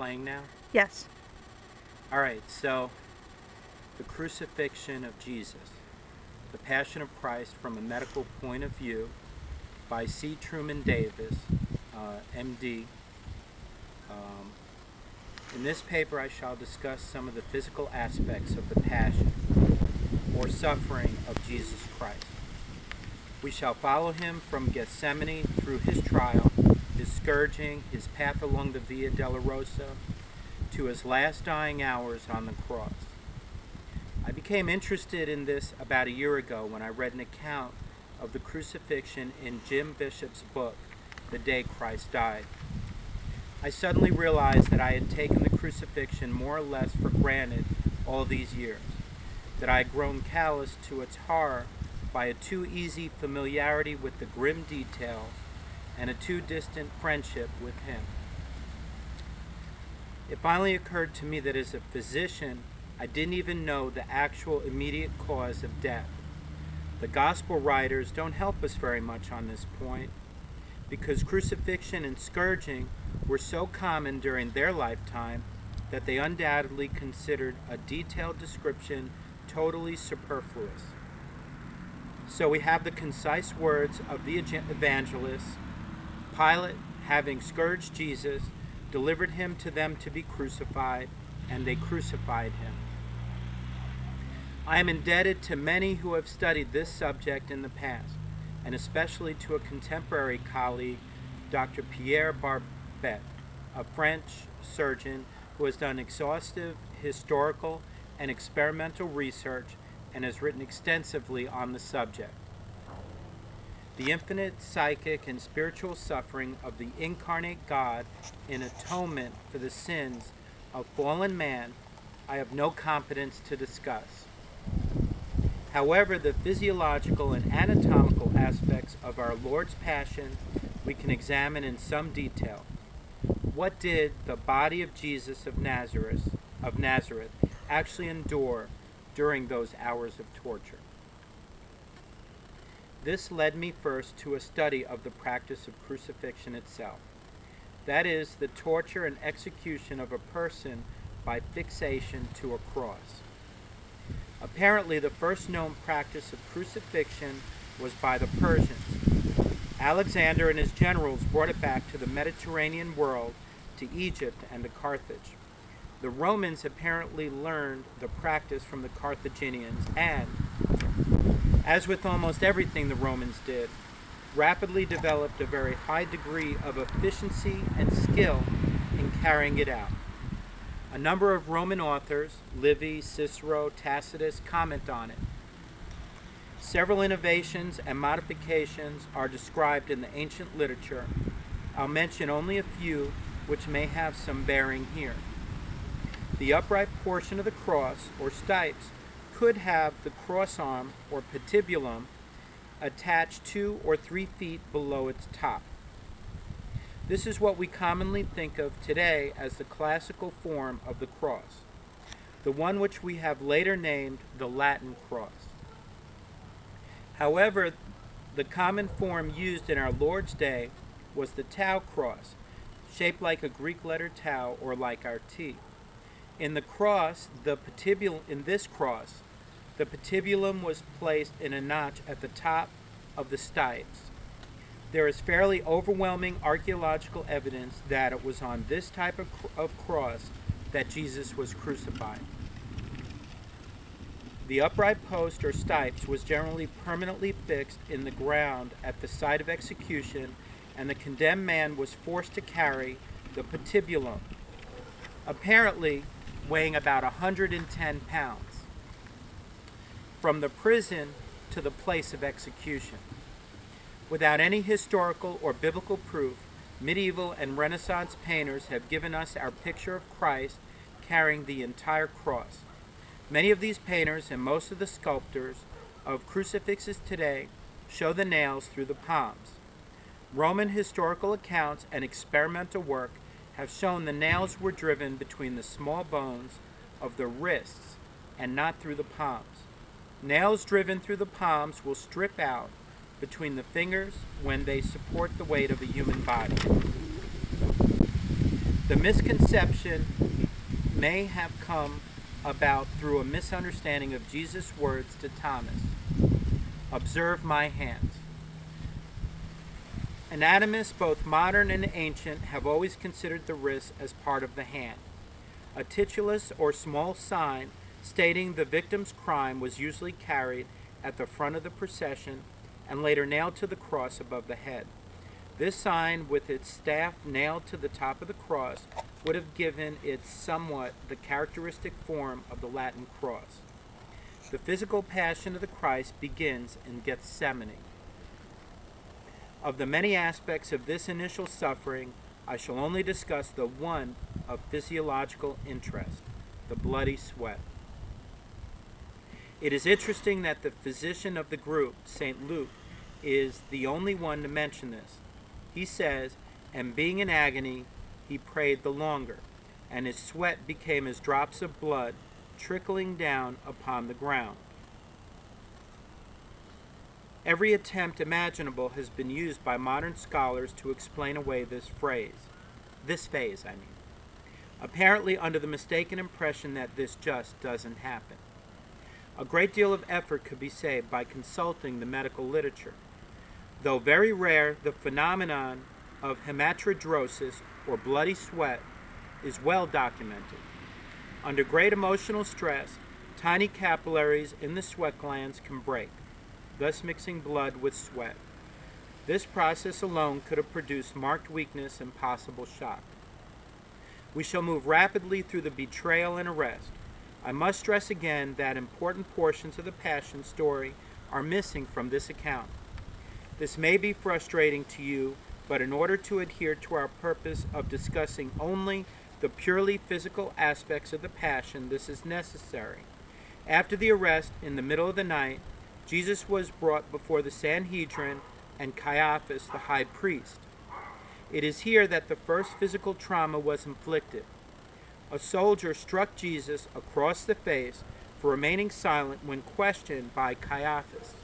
playing now? Yes. All right, so the crucifixion of Jesus, the Passion of Christ from a medical point of view by C. Truman Davis, MD. In this paper I shall discuss some of the physical aspects of the passion or suffering of Jesus Christ. We shall follow him from Gethsemane through his trial, his scourging, his path along the Via Dolorosa, to his last dying hours on the cross. I became interested in this about a year ago when I read an account of the crucifixion in Jim Bishop's book, The Day Christ Died. I suddenly realized that I had taken the crucifixion more or less for granted all these years, that I had grown callous to its horror by a too easy familiarity with the grim details and a too distant friendship with him. It finally occurred to me that as a physician, I didn't even know the actual immediate cause of death. The gospel writers don't help us very much on this point, because crucifixion and scourging were so common during their lifetime that they undoubtedly considered a detailed description totally superfluous. So we have the concise words of the evangelists. Pilate, having scourged Jesus, delivered him to them to be crucified, and they crucified him. I am indebted to many who have studied this subject in the past, and especially to a contemporary colleague, Dr. Pierre Barbet, a French surgeon who has done exhaustive historical and experimental research and has written extensively on the subject. The infinite psychic and spiritual suffering of the incarnate God in atonement for the sins of fallen man, I have no competence to discuss. However, the physiological and anatomical aspects of our Lord's Passion we can examine in some detail. What did the body of Jesus of Nazareth actually endure during those hours of torture? This led me first to a study of the practice of crucifixion itself. That is, the torture and execution of a person by fixation to a cross. Apparently, the first known practice of crucifixion was by the Persians. Alexander and his generals brought it back to the Mediterranean world, to Egypt and to Carthage. The Romans apparently learned the practice from the Carthaginians and, as with almost everything the Romans did, rapidly developed a very high degree of efficiency and skill in carrying it out. A number of Roman authors, Livy, Cicero, Tacitus, comment on it. Several innovations and modifications are described in the ancient literature. I'll mention only a few which may have some bearing here. The upright portion of the cross, or stipes, could have the cross arm, or patibulum, attached 2 or 3 feet below its top. This is what we commonly think of today as the classical form of the cross, the one which we have later named the Latin cross. However, the common form used in our Lord's day was the tau cross, shaped like a Greek letter tau or like our T. In this cross, the patibulum was placed in a notch at the top of the stipes. There is fairly overwhelming archaeological evidence that it was on this type of cross that Jesus was crucified. The upright post or stipes was generally permanently fixed in the ground at the site of execution, and the condemned man was forced to carry the patibulum, apparently weighing about 110 pounds, from the prison to the place of execution. Without any historical or biblical proof, medieval and Renaissance painters have given us our picture of Christ carrying the entire cross. Many of these painters and most of the sculptors of crucifixes today show the nails through the palms. Roman historical accounts and experimental work have shown the nails were driven between the small bones of the wrists and not through the palms. Nails driven through the palms will strip out between the fingers when they support the weight of a human body. The misconception may have come about through a misunderstanding of Jesus' words to Thomas. Observe my hands. Anatomists, both modern and ancient, have always considered the wrist as part of the hand. A titulus or small sign stating the victim's crime was usually carried at the front of the procession and later nailed to the cross above the head. This sign, with its staff nailed to the top of the cross, would have given it somewhat the characteristic form of the Latin cross. The physical passion of the Christ begins in Gethsemane. Of the many aspects of this initial suffering, I shall only discuss the one of physiological interest, the bloody sweat. It is interesting that the physician of the group, St. Luke, is the only one to mention this. He says, and being in agony, he prayed the longer, and his sweat became as drops of blood trickling down upon the ground. Every attempt imaginable has been used by modern scholars to explain away this phase, apparently under the mistaken impression that this just doesn't happen. A great deal of effort could be saved by consulting the medical literature. Though very rare, the phenomenon of hematidrosis, or bloody sweat, is well documented. Under great emotional stress, tiny capillaries in the sweat glands can break, thus mixing blood with sweat. This process alone could have produced marked weakness and possible shock. We shall move rapidly through the betrayal and arrest. I must stress again that important portions of the Passion story are missing from this account. This may be frustrating to you, but in order to adhere to our purpose of discussing only the purely physical aspects of the Passion, this is necessary. After the arrest, in the middle of the night, Jesus was brought before the Sanhedrin and Caiaphas, the high priest. It is here that the first physical trauma was inflicted. A soldier struck Jesus across the face for remaining silent when questioned by Caiaphas.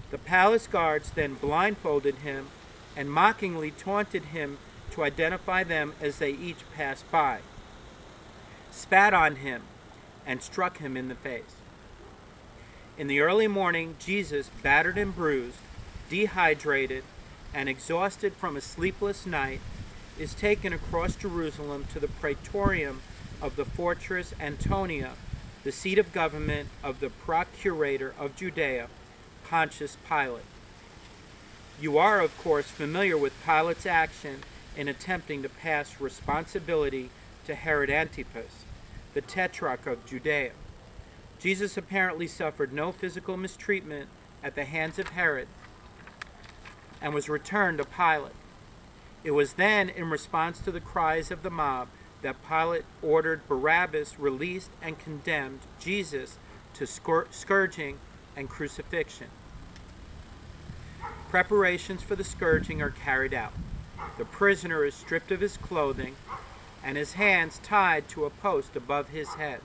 The palace guards then blindfolded him and mockingly taunted him to identify them as they each passed by, spat on him, and struck him in the face. In the early morning, Jesus, battered and bruised, dehydrated, and exhausted from a sleepless night, is taken across Jerusalem to the praetorium of the fortress Antonia, the seat of government of the procurator of Judea, Pontius Pilate. You are, of course, familiar with Pilate's action in attempting to pass responsibility to Herod Antipas, the tetrarch of Judea. Jesus apparently suffered no physical mistreatment at the hands of Herod and was returned to Pilate. It was then, in response to the cries of the mob, that Pilate ordered Barabbas released and condemned Jesus to scourging and crucifixion. Preparations for the scourging are carried out. The prisoner is stripped of his clothing and his hands tied to a post above his head.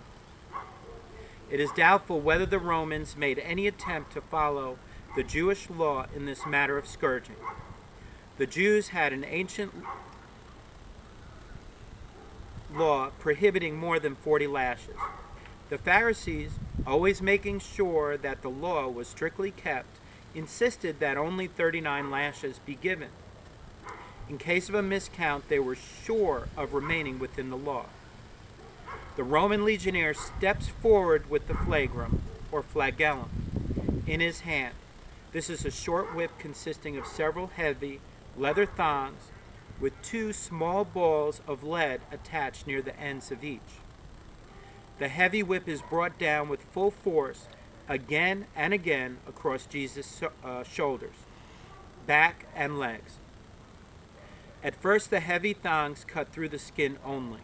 It is doubtful whether the Romans made any attempt to follow the Jewish law in this matter of scourging. The Jews had an ancient law prohibiting more than 40 lashes. The Pharisees, always making sure that the law was strictly kept, insisted that only 39 lashes be given. In case of a miscount, they were sure of remaining within the law. The Roman legionnaire steps forward with the flagrum, or flagellum, in his hand. This is a short whip consisting of several heavy leather thongs with 2 small balls of lead attached near the ends of each. The heavy whip is brought down with full force again and again across Jesus' shoulders, back, and legs. At first, the heavy thongs cut through the skin only.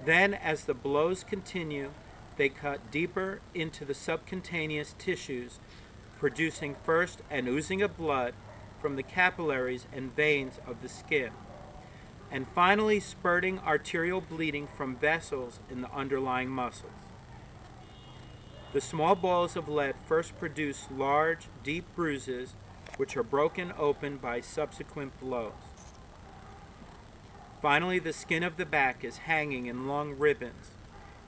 Then, as the blows continue, they cut deeper into the subcutaneous tissues, producing first an oozing of blood from the capillaries and veins of the skin, and finally spurting arterial bleeding from vessels in the underlying muscles. The small balls of lead first produce large, deep bruises, which are broken open by subsequent blows. Finally, the skin of the back is hanging in long ribbons,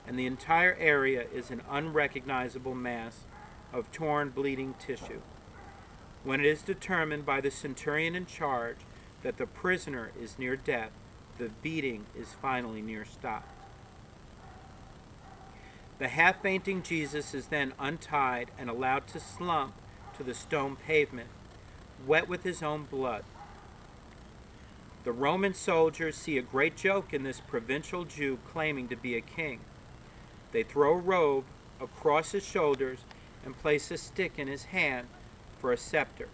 and the entire area is an unrecognizable mass of torn, bleeding tissue. When it is determined by the centurion in charge that the prisoner is near death, the beating is finally near stopped. The half-fainting Jesus is then untied and allowed to slump to the stone pavement, wet with his own blood. The Roman soldiers see a great joke in this provincial Jew claiming to be a king. They throw a robe across his shoulders and place a stick in his hand for a scepter.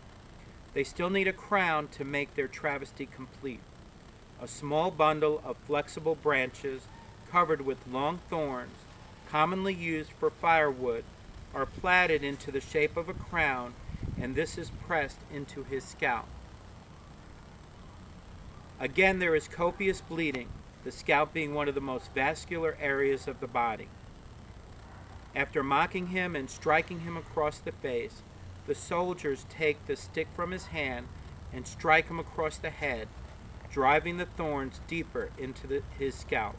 They still need a crown to make their travesty complete. A small bundle of flexible branches covered with long thorns, commonly used for firewood, are plaited into the shape of a crown, and this is pressed into his scalp. Again, there is copious bleeding, the scalp being one of the most vascular areas of the body. After mocking him and striking him across the face, the soldiers take the stick from his hand and strike him across the head, driving the thorns deeper into his scalp.